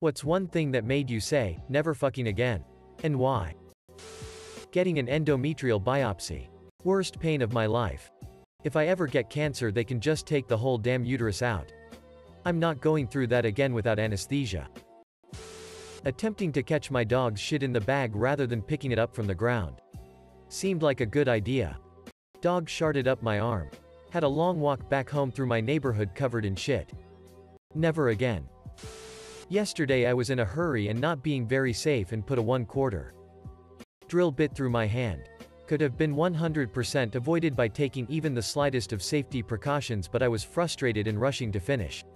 What's one thing that made you say, never fucking again? And why? Getting an endometrial biopsy. Worst pain of my life. If I ever get cancer, they can just take the whole damn uterus out. I'm not going through that again without anesthesia. Attempting to catch my dog's shit in the bag rather than picking it up from the ground. Seemed like a good idea. Dog sharted up my arm. Had a long walk back home through my neighborhood covered in shit. Never again. Yesterday I was in a hurry and not being very safe and put a 1/4 drill bit through my hand. Could have been 100% avoided by taking even the slightest of safety precautions, but I was frustrated and rushing to finish.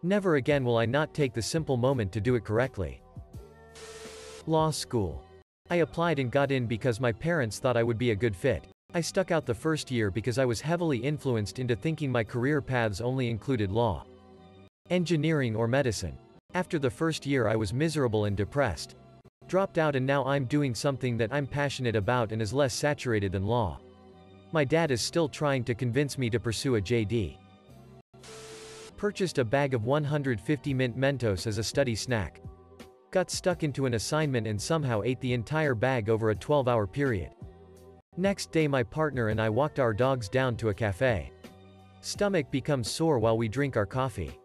Never again will I not take the simple moment to do it correctly. Law school. I applied and got in because my parents thought I would be a good fit. I stuck out the first year because I was heavily influenced into thinking my career paths only included law, engineering or medicine. After the first year I was miserable and depressed. Dropped out, and now I'm doing something that I'm passionate about and is less saturated than law. My dad is still trying to convince me to pursue a JD. Purchased a bag of 150 mint Mentos as a study snack. Got stuck into an assignment and somehow ate the entire bag over a 12-hour period. Next day my partner and I walked our dogs down to a cafe. Stomach becomes sore while we drink our coffee.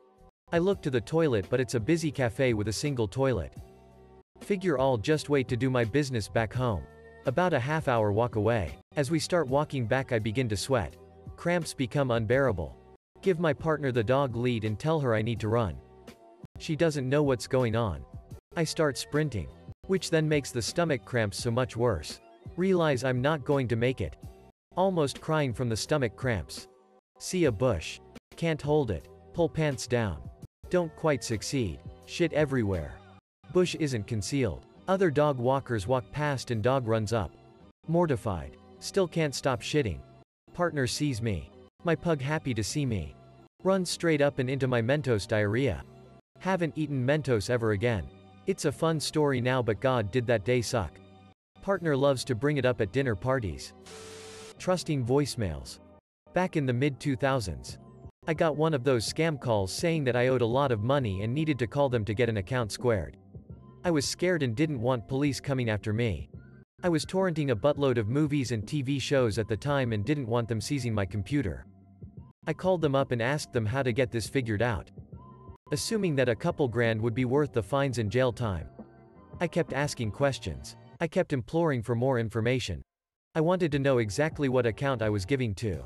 I look to the toilet, but it's a busy cafe with a single toilet. Figure I'll just wait to do my business back home. About a half-hour walk away. As we start walking back I begin to sweat. Cramps become unbearable. Give my partner the dog lead and tell her I need to run. She doesn't know what's going on. I start sprinting, which then makes the stomach cramps so much worse. Realize I'm not going to make it. Almost crying from the stomach cramps. See a bush. Can't hold it. Pull pants down. Don't quite succeed. Shit everywhere. Bush isn't concealed. Other dog walkers walk past and dog runs up. Mortified. Still can't stop shitting. Partner sees me. My pug happy to see me. Runs straight up and into my Mentos diarrhea. Haven't eaten Mentos ever again. It's a fun story now, but God did that day suck. Partner loves to bring it up at dinner parties. Trusting voicemails. Back in the mid-2000s. I got one of those scam calls saying that I owed a lot of money and needed to call them to get an account squared. I was scared and didn't want police coming after me. I was torrenting a buttload of movies and TV shows at the time and didn't want them seizing my computer. I called them up and asked them how to get this figured out. Assuming that a couple grand would be worth the fines and jail time. I kept asking questions. I kept imploring for more information. I wanted to know exactly what account I was giving to.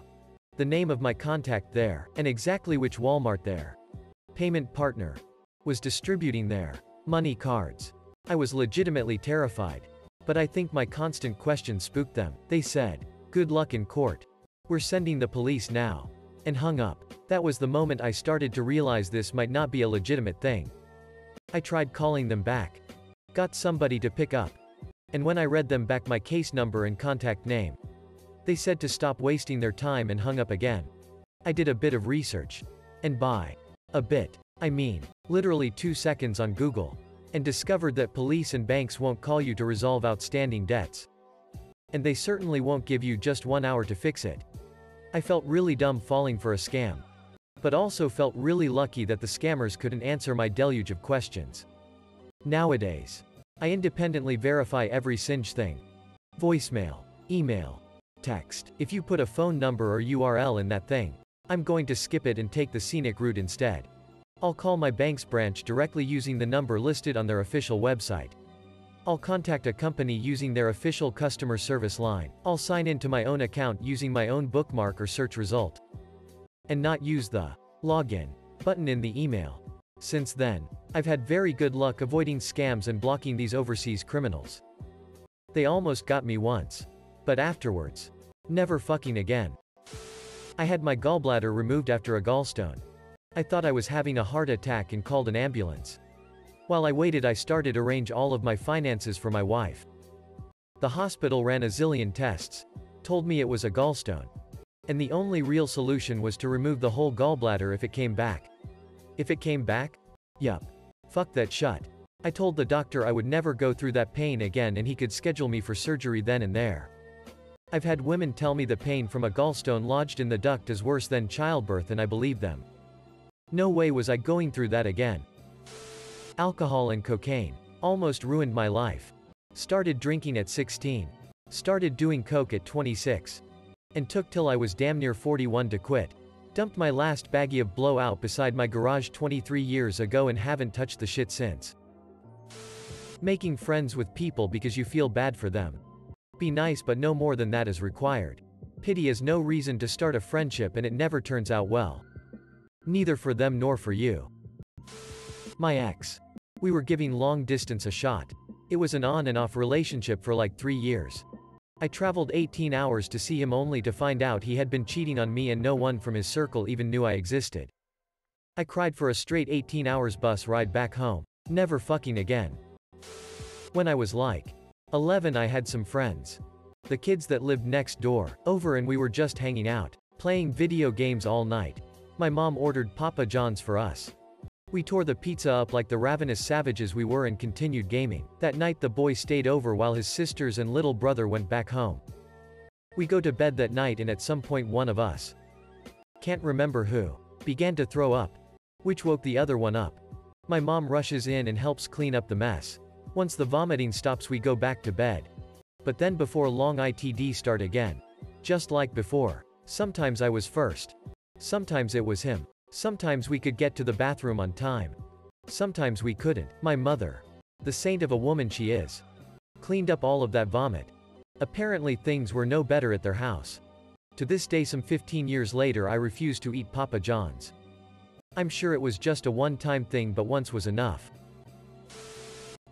The name of my contact there, and exactly which Walmart there. Payment partner was distributing there. Money cards. I was legitimately terrified. But I think my constant questions spooked them. They said, "Good luck in court. We're sending the police now." And hung up. That was the moment I started to realize this might not be a legitimate thing. I tried calling them back. Got somebody to pick up. And when I read them back my case number and contact name, they said to stop wasting their time and hung up again. I did a bit of research. And by a bit, I mean, literally 2 seconds on Google. And discovered that police and banks won't call you to resolve outstanding debts. And they certainly won't give you just 1 hour to fix it. I felt really dumb falling for a scam. But also felt really lucky that the scammers couldn't answer my deluge of questions. Nowadays, I independently verify every singe thing. Voicemail, email, text. If you put a phone number or URL in that thing, I'm going to skip it and take the scenic route instead. I'll call my bank's branch directly using the number listed on their official website. I'll contact a company using their official customer service line. I'll sign into my own account using my own bookmark or search result. And not use the login button in the email. Since then, I've had very good luck avoiding scams and blocking these overseas criminals. They almost got me once. But afterwards, never fucking again. I had my gallbladder removed after a gallstone. I thought I was having a heart attack and called an ambulance. While I waited, I started to arrange all of my finances for my wife. The hospital ran a zillion tests. Told me it was a gallstone. And the only real solution was to remove the whole gallbladder if it came back. If it came back? Yup. Fuck that shut. I told the doctor I would never go through that pain again and he could schedule me for surgery then and there. I've had women tell me the pain from a gallstone lodged in the duct is worse than childbirth, and I believe them. No way was I going through that again. Alcohol and cocaine. Almost ruined my life. Started drinking at 16. Started doing coke at 26. And took till I was damn near 41 to quit. Dumped my last baggie of blowout beside my garage 23 years ago and haven't touched the shit since. Making friends with people because you feel bad for them. Be nice, but no more than that is required. Pity is no reason to start a friendship and it never turns out well. Neither for them nor for you. My ex. We were giving long distance a shot. It was an on and off relationship for like 3 years. I traveled 18 hours to see him only to find out he had been cheating on me and no one from his circle even knew I existed. I cried for a straight 18 hours bus ride back home. Never fucking again. When I was like 11, I had some friends. The kids that lived next door, over, and we were just hanging out, playing video games all night. My mom ordered Papa John's for us. We tore the pizza up like the ravenous savages we were and continued gaming. That night the boy stayed over while his sisters and little brother went back home. We go to bed that night and at some point one of us, can't remember who, began to throw up, which woke the other one up. My mom rushes in and helps clean up the mess. Once the vomiting stops we go back to bed. But then before long it'd start again. Just like before. Sometimes I was first. Sometimes it was him. Sometimes we could get to the bathroom on time. Sometimes we couldn't. My mother, the saint of a woman she is, cleaned up all of that vomit. Apparently things were no better at their house. To this day, some 15 years later, I refuse to eat Papa John's. I'm sure it was just a one-time thing, but once was enough.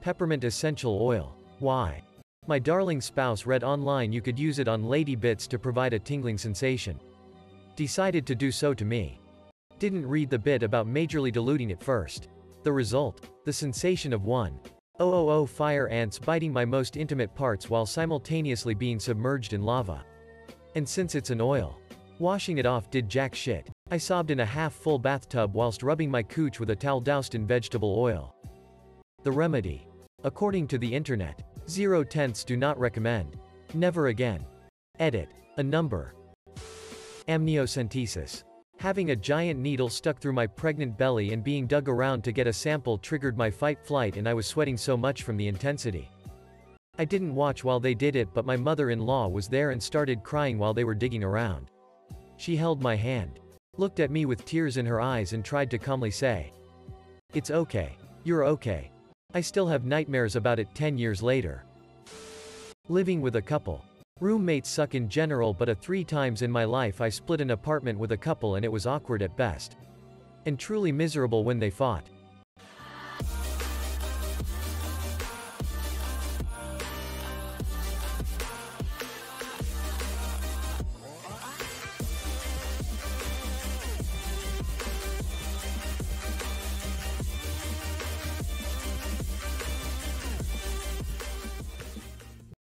Peppermint essential oil. Why? My darling spouse read online you could use it on lady bits to provide a tingling sensation. Decided to do so to me. Didn't read the bit about majorly diluting it first. The result? The sensation of 1,000 fire ants biting my most intimate parts while simultaneously being submerged in lava. And since it's an oil, washing it off did jack shit. I sobbed in a half-full bathtub whilst rubbing my cooch with a towel doused in vegetable oil. The remedy. According to the internet, 0/10 do not recommend. Never again. Edit. A number. Amniocentesis. Having a giant needle stuck through my pregnant belly and being dug around to get a sample triggered my fight-flight, and I was sweating so much from the intensity. I didn't watch while they did it, but my mother-in-law was there and started crying while they were digging around. She held my hand, looked at me with tears in her eyes and tried to calmly say, "It's okay. You're okay." I still have nightmares about it 10 years later. Living with a couple. Roommates suck in general, but 3 times in my life I split an apartment with a couple and it was awkward at best. And truly miserable when they fought.